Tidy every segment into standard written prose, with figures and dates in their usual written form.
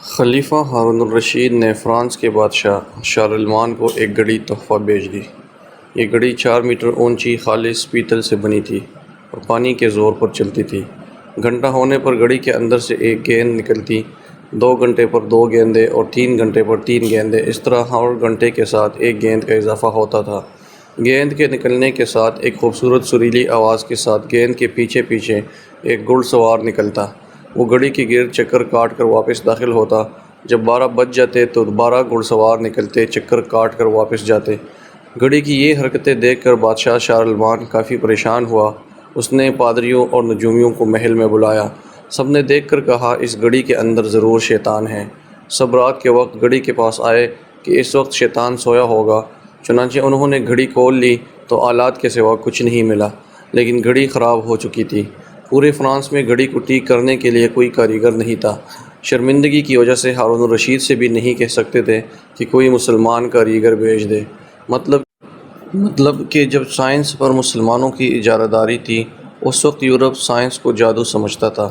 خلیفہ ہارون الرشید نے فرانس کے بادشاہ شارلمان کو ایک گھڑی تحفہ بھیج دی۔ یہ گھڑی 4 میٹر اونچی خالص پیتل سے بنی تھی اور پانی کے زور پر چلتی تھی۔ گھنٹہ ہونے پر گھڑی کے اندر سے ایک گیند نکلتی، 2 گھنٹے پر 2 گیندیں اور 3 گھنٹے پر 3 گیندیں، اس طرح ہر گھنٹے کے ساتھ ایک گیند کا اضافہ ہوتا تھا۔ گیند کے نکلنے کے ساتھ ایک خوبصورت سریلی آواز کے ساتھ گیند کے پیچھے پیچھے ایک گھڑ سوار نکلتا۔ وہ گھڑی کے گرد چکر کاٹ کر واپس داخل ہوتا۔ جب 12 بج جاتے تو 12 گھڑ سوار نکلتے، چکر کاٹ کر واپس جاتے۔ گھڑی کی یہ حرکتیں دیکھ کر بادشاہ شارلمان کافی پریشان ہوا۔ اس نے پادریوں اور نجومیوں کو محل میں بلایا۔ سب نے دیکھ کر کہا، اس گھڑی کے اندر ضرور شیطان ہے۔ سب رات کے وقت گھڑی کے پاس آئے کہ اس وقت شیطان سویا ہوگا۔ چنانچہ انہوں نے گھڑی کھول لی تو آلات کے سوا کچھ نہیں ملا، لیکن گھڑی خراب ہو چکی تھی۔ پورے فرانس میں گھڑی کو ٹھیک کرنے کے لیے کوئی کاریگر نہیں تھا۔ شرمندگی کی وجہ سے ہارون الرشید سے بھی نہیں کہہ سکتے تھے کہ کوئی مسلمان کاریگر بھیج دے۔ مطلب کہ جب سائنس پر مسلمانوں کی اجارہ داری تھی، اس وقت یورپ سائنس کو جادو سمجھتا تھا۔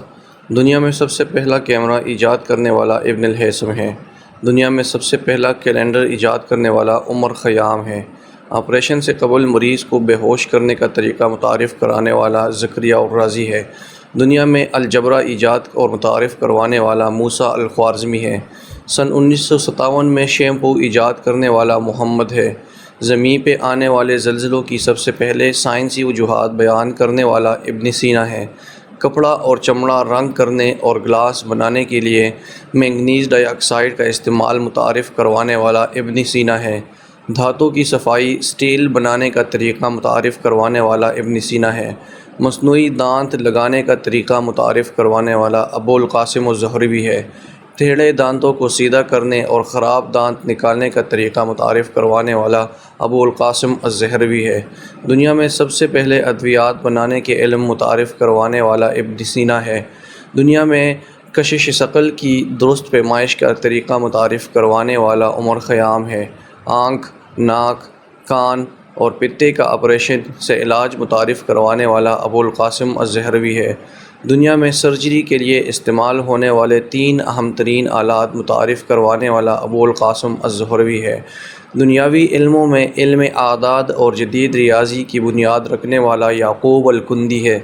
دنیا میں سب سے پہلا کیمرہ ایجاد کرنے والا ابن الہیثم ہے۔ دنیا میں سب سے پہلا کیلنڈر ایجاد کرنے والا عمر خیام ہے۔ آپریشن سے قبل مریض کو بے ہوش کرنے کا طریقہ متعارف کرانے والا زکریا الرازی ہے۔ دنیا میں الجبرا ایجاد اور متعارف کروانے والا موسیٰ الخوارزمی ہے۔ سن 1957 میں شیمپو ایجاد کرنے والا محمد ہے۔ زمین پہ آنے والے زلزلوں کی سب سے پہلے سائنسی وجوہات بیان کرنے والا ابن سینا ہے۔ کپڑا اور چمڑا رنگ کرنے اور گلاس بنانے کے لیے مینگنیز ڈائی آکسائڈ کا استعمال متعارف کروانے والا ابن سینا ہے۔ دھاتوں کی صفائی، سٹیل بنانے کا طریقہ متعارف کروانے والا ابن سینا ہے۔ مصنوعی دانت لگانے کا طریقہ متعارف کروانے والا ابو القاسم الزہروی ہے۔ ٹیڑھے دانتوں کو سیدھا کرنے اور خراب دانت نکالنے کا طریقہ متعارف کروانے والا ابو القاسم الزہروی ہے۔ دنیا میں سب سے پہلے ادویات بنانے کے علم متعارف کروانے والا ابن سینا ہے۔ دنیا میں کشش ثقل کی درست پیمائش کا طریقہ متعارف کروانے والا عمر خیام ہے۔ آنکھ، ناک، کان اور پتے کا آپریشن سے علاج متعارف کروانے والا ابو القاسم الزہروی ہے۔ دنیا میں سرجری کے لیے استعمال ہونے والے 3 اہم ترین آلات متعارف کروانے والا ابو القاسم الزہروی ہے۔ دنیاوی علموں میں علم اعداد اور جدید ریاضی کی بنیاد رکھنے والا یعقوب الکندی ہے۔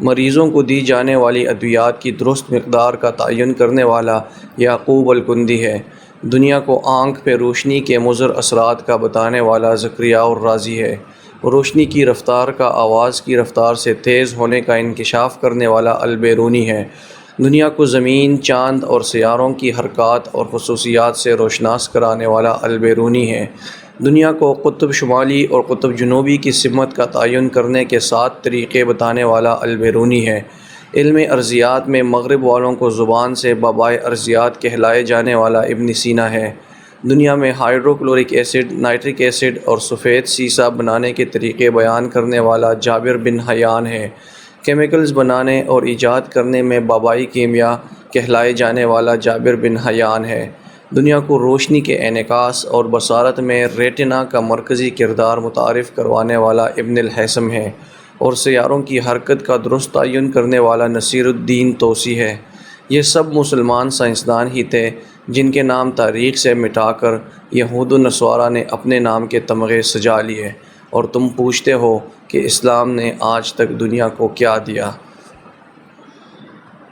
مریضوں کو دی جانے والی ادویات کی درست مقدار کا تعین کرنے والا یعقوب الکندی ہے۔ دنیا کو آنکھ پہ روشنی کے مضر اثرات کا بتانے والا زکریا الرازی ہے۔ روشنی کی رفتار کا آواز کی رفتار سے تیز ہونے کا انکشاف کرنے والا البیرونی ہے۔ دنیا کو زمین، چاند اور سیاروں کی حرکات اور خصوصیات سے روشناس کرانے والا البیرونی ہے۔ دنیا کو قطب شمالی اور قطب جنوبی کی سمت کا تعین کرنے کے 7 طریقے بتانے والا البیرونی ہے۔ علم ارضیات میں مغرب والوں کو زبان سے بابائے ارضیات کہلائے جانے والا ابن سینا ہے۔ دنیا میں ہائیڈروکلورک ایسڈ، نائٹرک ایسڈ اور سفید سیسہ بنانے کے طریقے بیان کرنے والا جابر بن حیان ہے۔ کیمیکلز بنانے اور ایجاد کرنے میں بابائی کیمیا کہلائے جانے والا جابر بن حیان ہے۔ دنیا کو روشنی کے انعکاس اور بصارت میں ریٹنا کا مرکزی کردار متعارف کروانے والا ابن الہیثم ہے، اور سیاروں کی حرکت کا درست تعین کرنے والا نصیر الدین توسی ہے۔ یہ سب مسلمان سائنسدان ہی تھے جن کے نام تاریخ سے مٹا کر یہود و نصارہ نے اپنے نام کے تمغے سجا لیے، اور تم پوچھتے ہو کہ اسلام نے آج تک دنیا کو کیا دیا۔